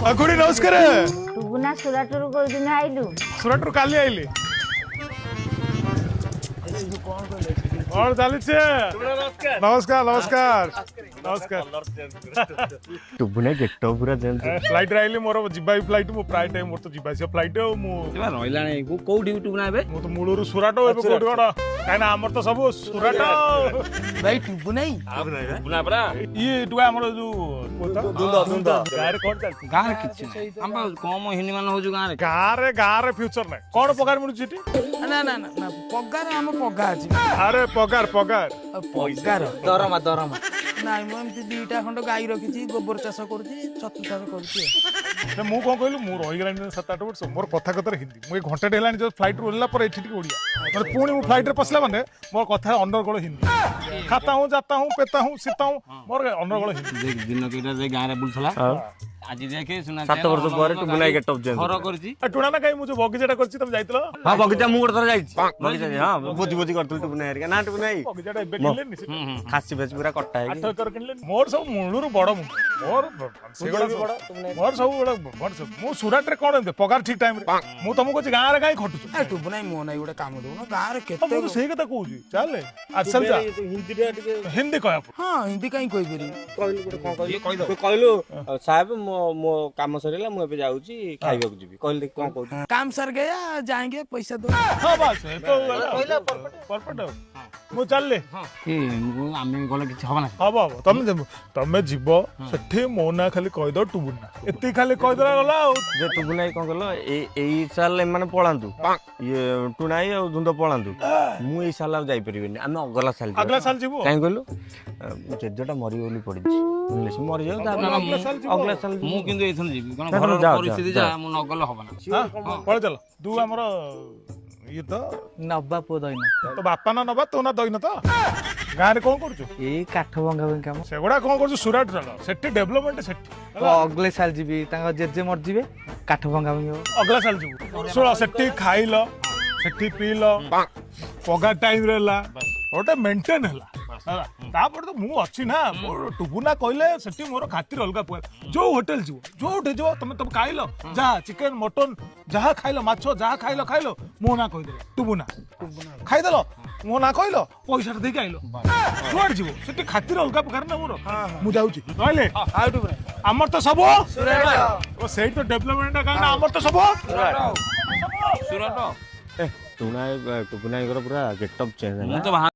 खुड़ी नमस्कार टुगुना सुराटरू को दिन आइलु सुरटरू काली आइली और चलिছে नमस्कार नमस्कार नमस्कार टुबुना गेट पूरा जेंस फ्लाइट रे आइली मोर जिबा फ्लाइट मो प्राय टाइम मोर तो जिबा से फ्लाइट मो रहिला नै कोउडी टुबुना एबे मो तो मूलरू सुराटो एबे कोड कोड काना हमर तो सब सुराटो भाई टुबुना टुबुना परा ये टुआ हमर जो दुंदा गारे कोन चलती गार किछि हम कम हिनी मान हो जो गारे फ्यूचर नै कोन पगार मिलु छिटी ना ना ना पगार हम पगार अछि अरे पगार पगार दरमा नाइ म एमति दुईटा खंड गाई रखिछि गोबर चाष करछि छतु चाष करछि मु कौन कहलु मु रही गलानी 7-8 वर्ष मोर कथा कथा हिंदी मु घंटा डेलानी जो फ्लाइट रोला पर एठी ओडिया माने पुणी मु फ्लाइट रे पसला माने मोर कथा अंडरगोल हिंदी खाता हूं जाता हूं पेता हूं सीता हूं मोर अंडरगोल हिंदी दिन केटा जे गाय रे बुलथला आज देखे सुना 7 वर्ष पर टुबुना गेट ऑफ जेंस घर करछि टुना ना काई मु जो बगीचाटा करछि तुम जाइतलो हां बगीचा मु गोटे थर जाइछि बगीचा हां बोजी करथल टुबुना हेरिका ना टुबुना आई बगीचाटा एबे किनले नि खासी बेच पूरा कट्टा है 8 एकर किनले मोर सब मुळुरु बड़ मु मोर सेगडा मोर सब बड़ मोर सब मु सुराट रे कोन दे पगार ठीक टाइम रे मु तुमको कहछि गां रे काई खटुछु ए टुबुना मो नै गोटे काम दउ ना गां रे केते मु तो सेही कथा कहूछि चल आज चल जा हिंदी रे टिके हिंदी कहया हां हिंदी काई कोइ बेरी कहलु गोटे कोन कहलु कहलु साहब मो काम सरेला मु एबे जाउची खाइबा को जीबी कहले कोन कहू काम सर गया जाएंगे पैसा दो हां बस तो कहला परफेक्ट मु चल ले ए आमे गले किछ हबना हबो तमे जीवो सेठी मोना खाली कहि दो टुबुना एती खाली कहि दला गला जे टुबुना कोन कहलो एई साल माने पळांतु ये टुनाई और धुंद पळांतु मु एई साल जाई परिबेनी आमे अगला साल जीवो काई कहलु जेजटा मरि बोली पड़ी बुझले से मरि जाऊ अगला साल मु किंतु एथन जीबी कोन घर परिस्थिति जा मु नगल हबना पळे चल तू हमरो ये तो नब्बा पो दैन तो बापा ना नबा तो ना दइन तो गां रे कोन करछु ए काठ भंगा भंगा काम सेगुडा कोन करछु सुराट रे सेठी डेवलपमेंट सेठी अगले साल जीबी तांगा जेजे मर जीबे काठ भंगा भंगा अगला साल जीबू सुला सेठी खाइलो सेठी पीलो पगार टाइम रेला ओटे मेंटेन हला तापर तो मु अछि ना टुबुना कहले सेठी मोर खातिर अलगा पुआ जो होटल जीवो जो उठे जीवो तुम खाइलो जा चिकन मटन जहा खाइलो माछो जहा खाइलो मु ना कहि दे टुबुना खाइ देलो मु ना कहलो पैसा दे के आइलो जोड़ जीवो सेठी खातिर अलगा प्रकार ना मोर मु जाउची कहले आ टुबुना हमर तो सब सुराट ओ सेही तो डेवलपमेंट का ना हमर तो सब सुराट टुनाई टुबुना पूरा गेट ऑफ चेंज है मु तो